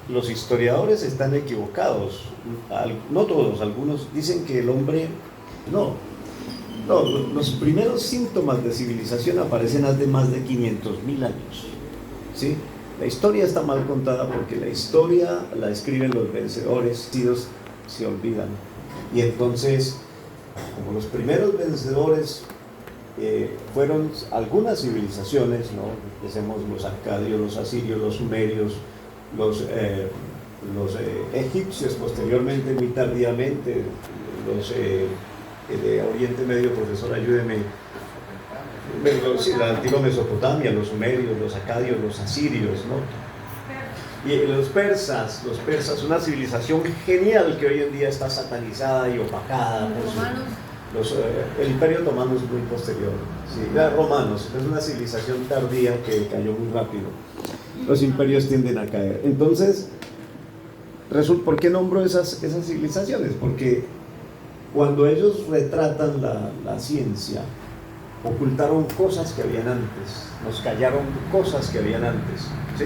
los historiadores están equivocados. No todos, algunos dicen que el hombre, no, los primeros síntomas de civilización aparecen hace más de 500.000 años, ¿sí? La historia está mal contada porque la historia la escriben los vencedores, ellos se olvidan. Y entonces, como los primeros vencedores fueron algunas civilizaciones, ¿no? Pensemos los acadios, los asirios, los sumerios, los egipcios posteriormente, muy tardíamente, los de Oriente Medio, profesor, ayúdeme, la antigua Mesopotamia, los sumerios, los acadios, los asirios, ¿no? Y los persas, una civilización genial que hoy en día está satanizada y opacada por el Imperio Otomano es muy posterior, ¿sí? Romanos, es una civilización tardía que cayó muy rápido. Los imperios tienden a caer. Entonces, ¿por qué nombro esas civilizaciones? Porque cuando ellos retratan la ciencia, ocultaron cosas que habían antes, nos callaron cosas que habían antes, ¿sí?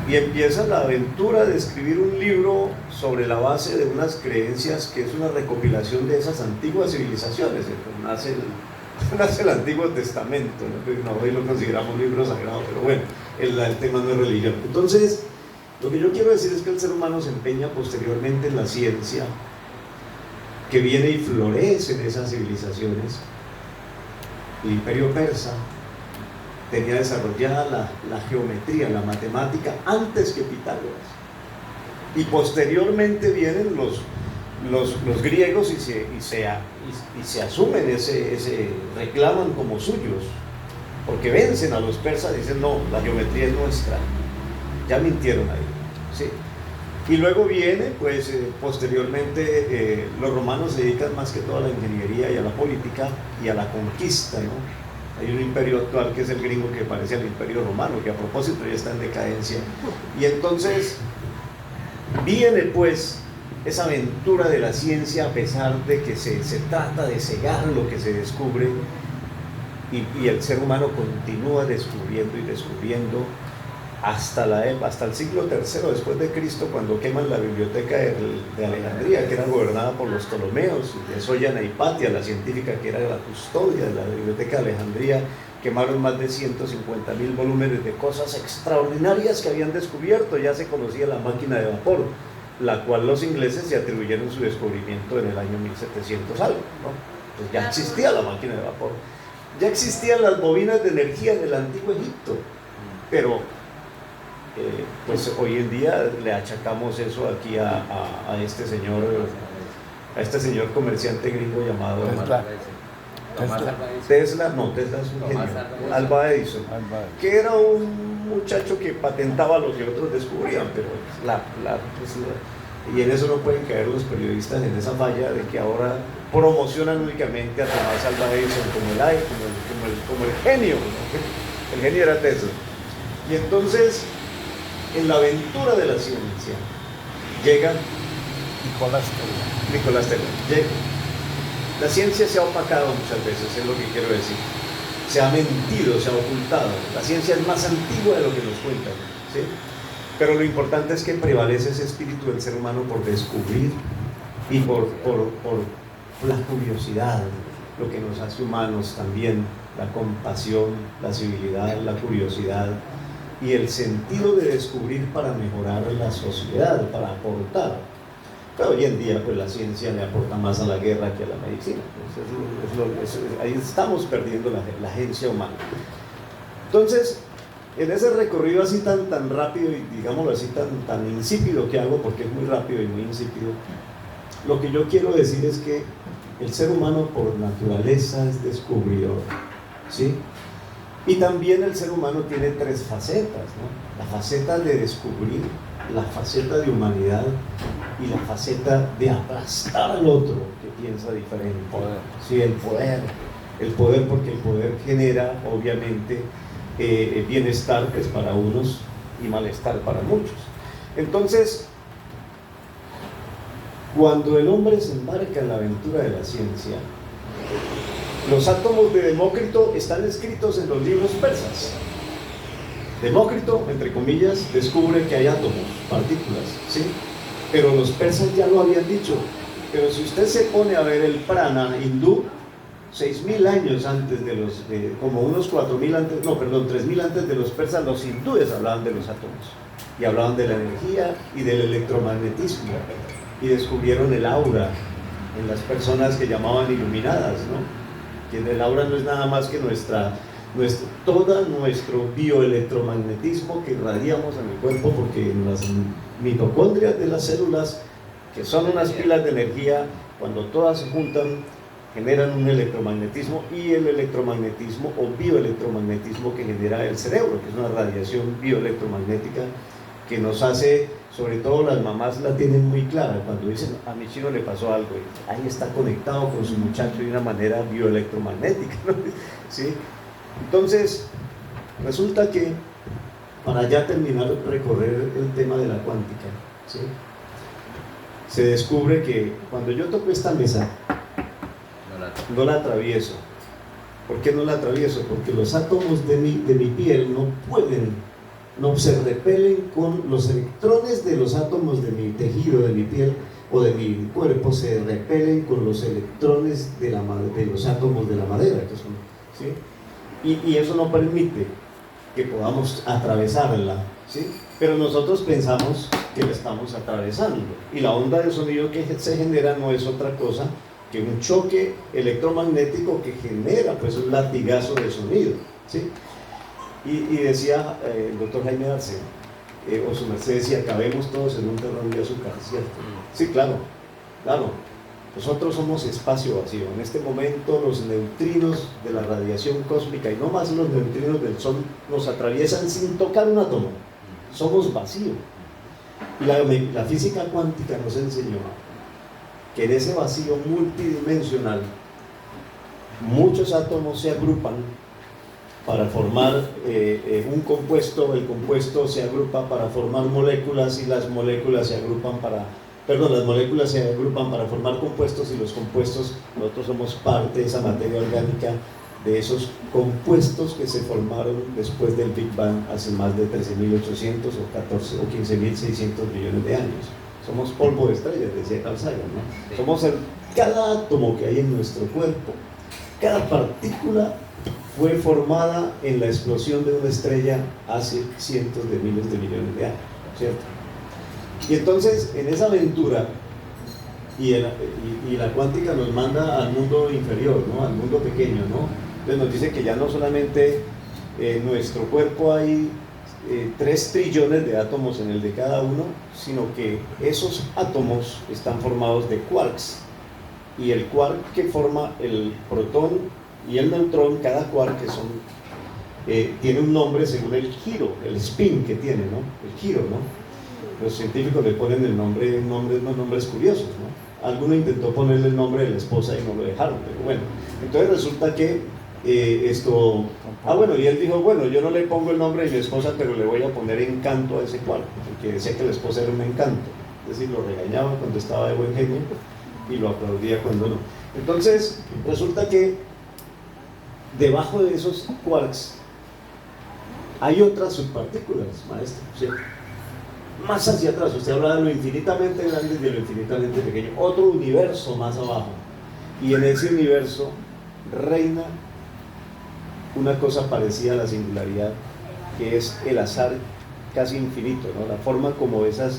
Y empieza la aventura de escribir un libro sobre la base de unas creencias que es una recopilación de esas antiguas civilizaciones. Nace el Antiguo Testamento, ¿no? Hoy lo consideramos libro sagrado, pero bueno, el tema no es religión. Entonces, lo que yo quiero decir es que el ser humano se empeña posteriormente en la ciencia, que viene y florece en esas civilizaciones. El Imperio Persa tenía desarrollada la geometría, la matemática, antes que Pitágoras. Y posteriormente vienen los griegos y se asumen reclaman como suyos, porque vencen a los persas y dicen, no, la geometría es nuestra. Ya mintieron ahí, ¿sí? Y luego viene, pues, posteriormente, los romanos se dedican más que todo a la ingeniería y a la política y a la conquista, ¿no? Hay un imperio actual que es el gringo que parece al imperio romano, que a propósito ya está en decadencia. Y entonces viene pues esa aventura de la ciencia, a pesar de que se trata de cegar lo que se descubre, y el ser humano continúa descubriendo y descubriendo hasta el siglo III después de Cristo, cuando queman la biblioteca de Alejandría, que era gobernada por los Ptolomeos, y desollan a Hipatia, la científica que era la custodia de la biblioteca de Alejandría. Quemaron más de 150.000 volúmenes de cosas extraordinarias que habían descubierto. Ya se conocía la máquina de vapor, la cual los ingleses se atribuyeron su descubrimiento en el año 1700 algo, ¿no? Pues ya existía la máquina de vapor, ya existían las bobinas de energía en el antiguo Egipto, pero pues hoy en día le achacamos eso aquí a este señor comerciante gringo llamado Tesla. No, Tesla es un genio. Alva Edison, que era un muchacho que patentaba lo que otros descubrían, pero y en eso no pueden caer los periodistas, en esa falla de que ahora promocionan únicamente a Tomás Alva Edison como el genio, ¿no? El genio era Tesla. Y entonces, en la aventura de la ciencia, llega Nicolás Tesla. La ciencia se ha opacado muchas veces, es lo que quiero decir. Se ha mentido, se ha ocultado. La ciencia es más antigua de lo que nos cuentan, ¿sí? Pero lo importante es que prevalece ese espíritu del ser humano por descubrir y por la curiosidad, lo que nos hace humanos también, la compasión, la civilidad, la curiosidad y el sentido de descubrir para mejorar la sociedad, para aportar. Pero hoy en día pues la ciencia le aporta más a la guerra que a la medicina. Ahí estamos perdiendo la agencia humana. Entonces, en ese recorrido así tan rápido y digámoslo así tan insípido que hago, porque es muy rápido y muy insípido, lo que yo quiero decir es que el ser humano por naturaleza es descubridor, ¿sí? Y también el ser humano tiene tres facetas, ¿no? La faceta de descubrir, la faceta de humanidad y la faceta de aplastar al otro que piensa diferente. Sí, el poder porque el poder genera obviamente bienestar pues, para unos y malestar para muchos. Entonces, cuando el hombre se embarca en la aventura de la ciencia, los átomos de Demócrito están escritos en los libros persas. Demócrito, entre comillas, descubre que hay átomos, partículas, ¿sí? Pero los persas ya lo habían dicho. Pero si usted se pone a ver el prana hindú, 6.000 años antes de los, como unos 4.000 antes, no, perdón, 3.000 antes de los persas, los hindúes hablaban de los átomos y hablaban de la energía y del electromagnetismo y descubrieron el aura en las personas que llamaban iluminadas, ¿no? Que el aura no es nada más que todo nuestro bioelectromagnetismo que irradiamos en el cuerpo, porque en las mitocondrias de las células, que son unas pilas de energía, cuando todas se juntan generan un electromagnetismo, y el electromagnetismo o bioelectromagnetismo que genera el cerebro, que es una radiación bioelectromagnética que nos hace, sobre todo las mamás la tienen muy clara, cuando dicen a mi chino le pasó algo, y ahí está conectado con su muchacho de una manera bioelectromagnética, ¿no? ¿Sí? Entonces, resulta que para ya terminar de recorrer el tema de la cuántica, ¿sí? Se descubre que cuando yo toco esta mesa, no la atravieso. ¿Por qué no la atravieso? Porque los átomos de mi piel no se repelen con los electrones de los átomos de mi tejido, de mi piel o de mi cuerpo, se repelen con los electrones de los átomos de la madera, que son, ¿sí? Y eso no permite que podamos atravesarla, ¿sí? Pero nosotros pensamos que la estamos atravesando, y la onda de sonido que se genera no es otra cosa que un choque electromagnético que genera pues un latigazo de sonido, ¿sí? Y decía el doctor Jaime Arce, o su merced decía, cabemos todos en un terrón de azúcar, ¿cierto? Sí, claro, nosotros somos espacio vacío. En este momento los neutrinos de la radiación cósmica, y no más los neutrinos del Sol, nos atraviesan sin tocar un átomo. Somos vacío. Y la física cuántica nos enseñó que en ese vacío multidimensional muchos átomos se agrupan para formar un compuesto. El compuesto se agrupa para formar moléculas, y las moléculas se agrupan para formar compuestos, y los compuestos, nosotros somos parte de esa materia orgánica, de esos compuestos que se formaron después del Big Bang hace más de 13.800 o 15.600 millones de años. Somos polvo de estrellas, decía Carl Sagan, ¿no? Somos cada átomo que hay en nuestro cuerpo, cada partícula fue formada en la explosión de una estrella hace cientos de miles de millones de años, ¿cierto? Y entonces, en esa aventura, y la cuántica nos manda al mundo inferior, ¿no? Al mundo pequeño, ¿no? Entonces nos dice que ya no solamente en nuestro cuerpo hay 3 trillones de átomos en el de cada uno, sino que esos átomos están formados de quarks, y el quark que forma el protón y el neutrón, cada quark tiene un nombre según el giro, el spin que tiene, ¿no? El giro, ¿no? Los científicos le ponen unos nombres curiosos, ¿no? Alguno intentó ponerle el nombre de la esposa y no lo dejaron, pero bueno. Entonces resulta que y él dijo, bueno, yo no le pongo el nombre de mi esposa, pero le voy a poner encanto a ese cuarto, porque decía que la esposa era un encanto, es decir, lo regañaba cuando estaba de buen genio y lo aplaudía cuando no. Entonces resulta que debajo de esos quarks hay otras subpartículas, maestro, ¿cierto? Más hacia atrás, usted habla de lo infinitamente grande y de lo infinitamente pequeño, otro universo más abajo, y en ese universo reina una cosa parecida a la singularidad, que es el azar casi infinito, ¿no? La forma como esas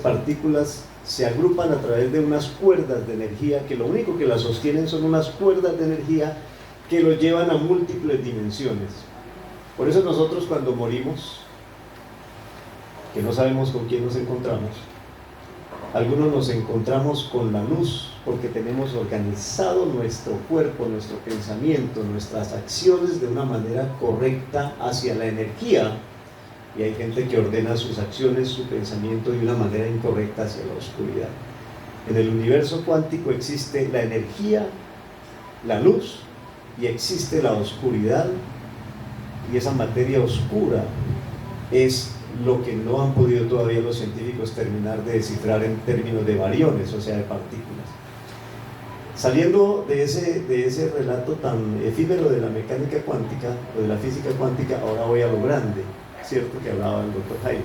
partículas se agrupan a través de unas cuerdas de energía, que lo único que las sostienen son unas cuerdas de energía que lo llevan a múltiples dimensiones. Por eso nosotros, cuando morimos, que no sabemos con quién nos encontramos, algunos nos encontramos con la luz, porque tenemos organizado nuestro cuerpo, nuestro pensamiento, nuestras acciones de una manera correcta hacia la energía, y hay gente que ordena sus acciones, su pensamiento de una manera incorrecta hacia la oscuridad. En el universo cuántico existe la energía, la luz, y existe la oscuridad, y esa materia oscura es lo que no han podido todavía los científicos terminar de descifrar en términos de bariones, o sea, de partículas. Saliendo de ese relato tan efímero de la mecánica cuántica o de la física cuántica, ahora voy a lo grande. ¿cierto?, que hablaba el doctor Jaime.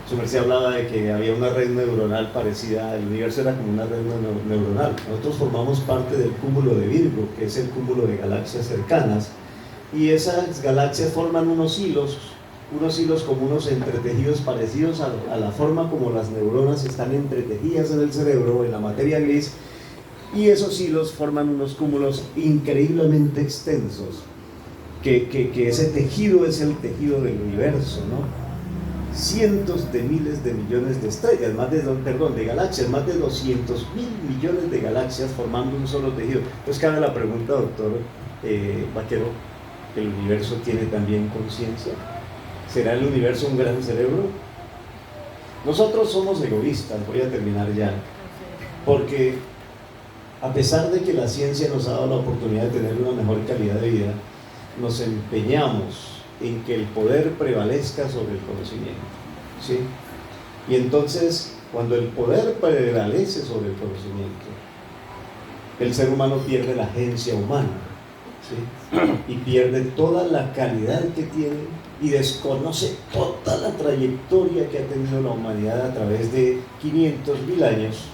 Su merced hablaba de que había una red neuronal parecida, el universo era como una red neuronal. Nosotros formamos parte del cúmulo de Virgo, que es el cúmulo de galaxias cercanas, y esas galaxias forman unos hilos como unos entretejidos parecidos a la forma como las neuronas están entretejidas en el cerebro, en la materia gris, y esos hilos forman unos cúmulos increíblemente extensos, que ese tejido es el tejido del universo, ¿no? Cientos de miles de millones de estrellas, de galaxias, más de 200.000 millones de galaxias formando un solo tejido. Entonces cabe la pregunta, doctor Vaquero, ¿el universo tiene también conciencia? ¿Será el universo un gran cerebro? Nosotros somos egoístas, voy a terminar ya, porque a pesar de que la ciencia nos ha dado la oportunidad de tener una mejor calidad de vida, nos empeñamos en que el poder prevalezca sobre el conocimiento, ¿sí? Y entonces, cuando el poder prevalece sobre el conocimiento, el ser humano pierde la agencia humana, ¿sí? Y pierde toda la calidad que tiene y desconoce toda la trayectoria que ha tenido la humanidad a través de 500.000 años,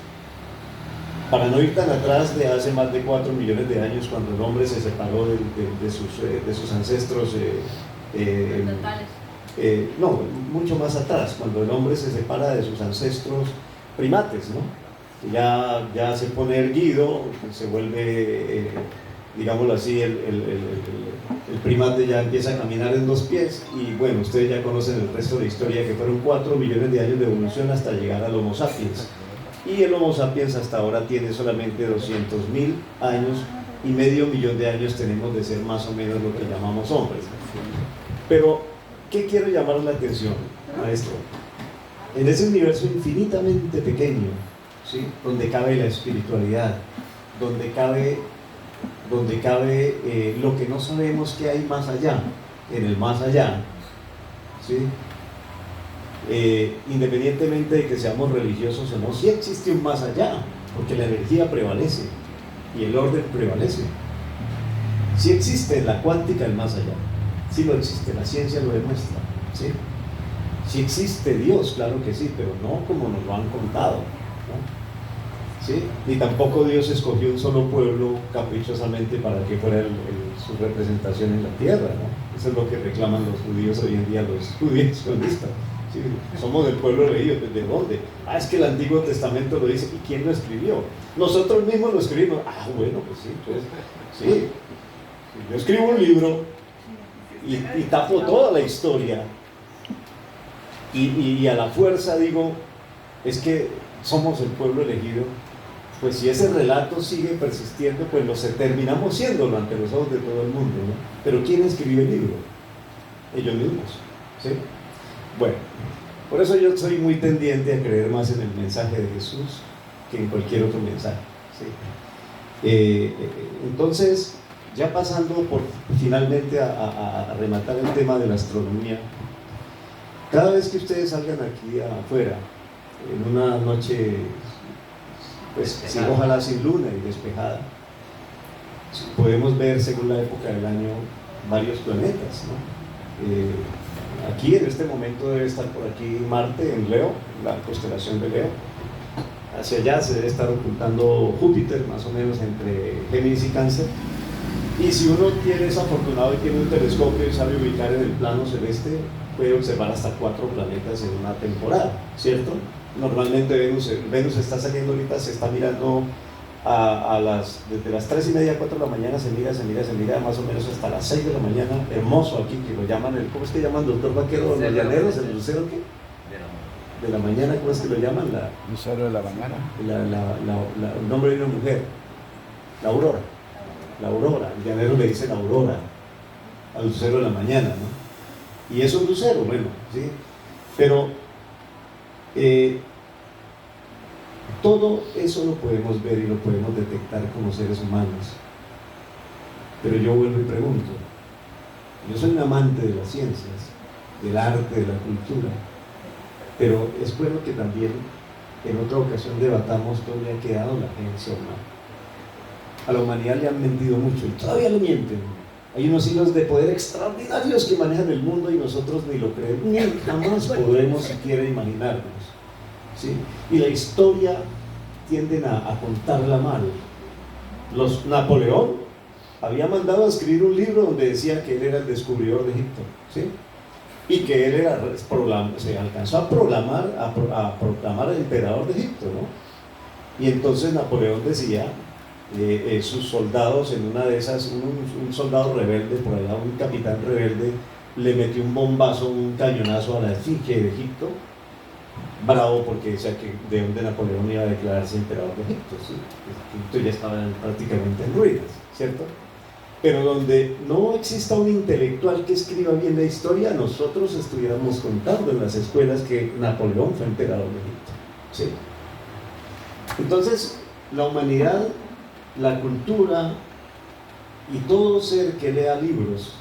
para no ir tan atrás de hace más de 4 millones de años, cuando el hombre se separó de sus ancestros no, mucho más atrás, cuando el hombre se separa de sus ancestros primates, ¿no? Que ya se pone erguido, se vuelve, digámoslo así, el primate ya empieza a caminar en 2 pies, y bueno, ustedes ya conocen el resto de la historia, que fueron 4 millones de años de evolución hasta llegar al Homo sapiens, y el Homo sapiens hasta ahora tiene solamente 200.000 años, y medio millón de años tenemos de ser más o menos lo que llamamos hombres. Pero, ¿qué quiero llamar la atención, maestro? En ese universo infinitamente pequeño, ¿sí?, donde cabe la espiritualidad, donde cabe lo que no sabemos que hay más allá, en el más allá, ¿sí? Independientemente de que seamos religiosos o no, sí existe un más allá, porque la energía prevalece y el orden prevalece. Sí existe en la cuántica el más allá, sí lo existe, la ciencia lo demuestra, ¿sí? Sí existe Dios, claro que sí, pero no como nos lo han contado, ¿no? ¿Sí? Ni tampoco Dios escogió un solo pueblo caprichosamente para que fuera su representación en la tierra, ¿no? Eso es lo que reclaman los judíos hoy en día, los judíos sionistas. Sí, somos del pueblo elegido. ¿De dónde? Es que el Antiguo Testamento lo dice. ¿Y quién lo escribió? Nosotros mismos lo escribimos. Bueno, pues sí, pues sí. Yo escribo un libro y tapo toda la historia y a la fuerza digo, es que somos el pueblo elegido. Pues si ese relato sigue persistiendo, pues terminamos siéndolo ante los ojos de todo el mundo, ¿no? Pero ¿quién escribió el libro? Ellos mismos, ¿sí? Bueno, por eso yo soy muy tendiente a creer más en el mensaje de Jesús que en cualquier otro mensaje, ¿sí? Entonces, ya pasando finalmente a rematar el tema de la astronomía, cada vez que ustedes salgan aquí afuera, en una noche, pues sí, ojalá sin luna y despejada, podemos ver, según la época del año, varios planetas, ¿no? Aquí en este momento debe estar por aquí Marte en Leo, la constelación de Leo. Hacia allá se debe estar ocultando Júpiter, más o menos entre Géminis y Cáncer. Y si uno es afortunado y tiene un telescopio y sabe ubicar en el plano celeste, puede observar hasta 4 planetas en una temporada, ¿cierto? Normalmente Venus está saliendo ahorita, se está mirando desde las 3:30, 4 de la mañana, se mira más o menos hasta las 6 de la mañana, hermoso aquí, que lo llaman, ¿cómo es que llaman, doctor Vaquero? Los llaneros, el lucero, ¿qué? De la mañana, ¿cómo es que lo llaman? Lucero de la mañana. El nombre de una mujer, la aurora, el llanero le dice la aurora, al lucero de la mañana, ¿no? Y es un lucero, bueno, ¿sí? Pero todo eso lo podemos ver y lo podemos detectar como seres humanos. Pero yo vuelvo y pregunto, yo soy un amante de las ciencias, del arte, de la cultura, pero es bueno que también en otra ocasión debatamos dónde ha quedado la agencia humana. A la humanidad le han mentido mucho y todavía le mienten. Hay unos hilos de poder extraordinarios que manejan el mundo y nosotros ni lo creemos, ni jamás podremos siquiera imaginarnos, ¿sí? Y la historia tienden a contarla mal. Napoleón había mandado a escribir un libro donde decía que él era el descubridor de Egipto, ¿sí? Y que él era, se alcanzó a proclamar el emperador de Egipto, ¿no? Y entonces Napoleón decía, sus soldados en una de esas, un soldado rebelde por allá, un capitán rebelde, le metió un bombazo, un cañonazo a la esfinge de Egipto, bravo porque decía que de donde Napoleón iba a declararse emperador de Egipto, ¿sí? Egipto ya estaba prácticamente en ruinas, ¿cierto? Pero donde no exista un intelectual que escriba bien la historia, nosotros estuviéramos contando en las escuelas que Napoleón fue emperador de Egipto, ¿sí? Entonces, la humanidad, la cultura y todo ser que lea libros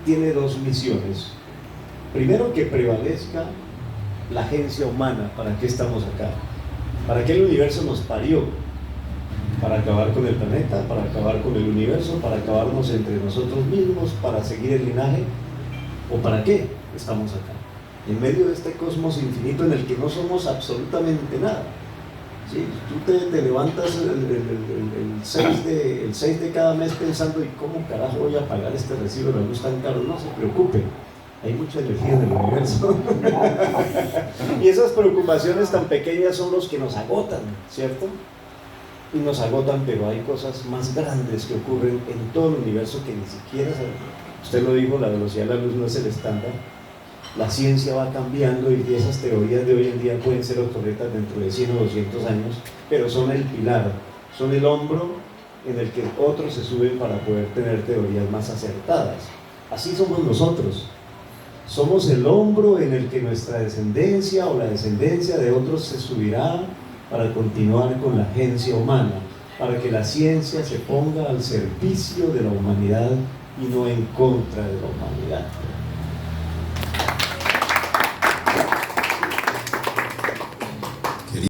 tiene dos misiones. Primero, que prevalezca la agencia humana. ¿Para qué estamos acá? ¿Para qué el universo nos parió? Para acabar con el planeta, para acabar con el universo, para acabarnos entre nosotros mismos, para seguir el linaje, ¿o para qué estamos acá? En medio de este cosmos infinito en el que no somos absolutamente nada, ¿sí? Tú te levantas el 6 de cada mes pensando, ¿y cómo carajo voy a pagar este recibo de la luz tan caro? No se preocupe, hay mucha energía en el universo. Y esas preocupaciones tan pequeñas son los que nos agotan, ¿cierto? Y nos agotan, pero hay cosas más grandes que ocurren en todo el universo que ni siquiera usted lo dijo, la velocidad de la luz no es el estándar. La ciencia va cambiando y esas teorías de hoy en día pueden ser obsoletas dentro de 100 o 200 años, pero son el pilar, son el hombro en el que otros se suben para poder tener teorías más acertadas. Así somos nosotros. Somos el hombro en el que nuestra descendencia o la descendencia de otros se subirá para continuar con la agencia humana, para que la ciencia se ponga al servicio de la humanidad y no en contra de la humanidad.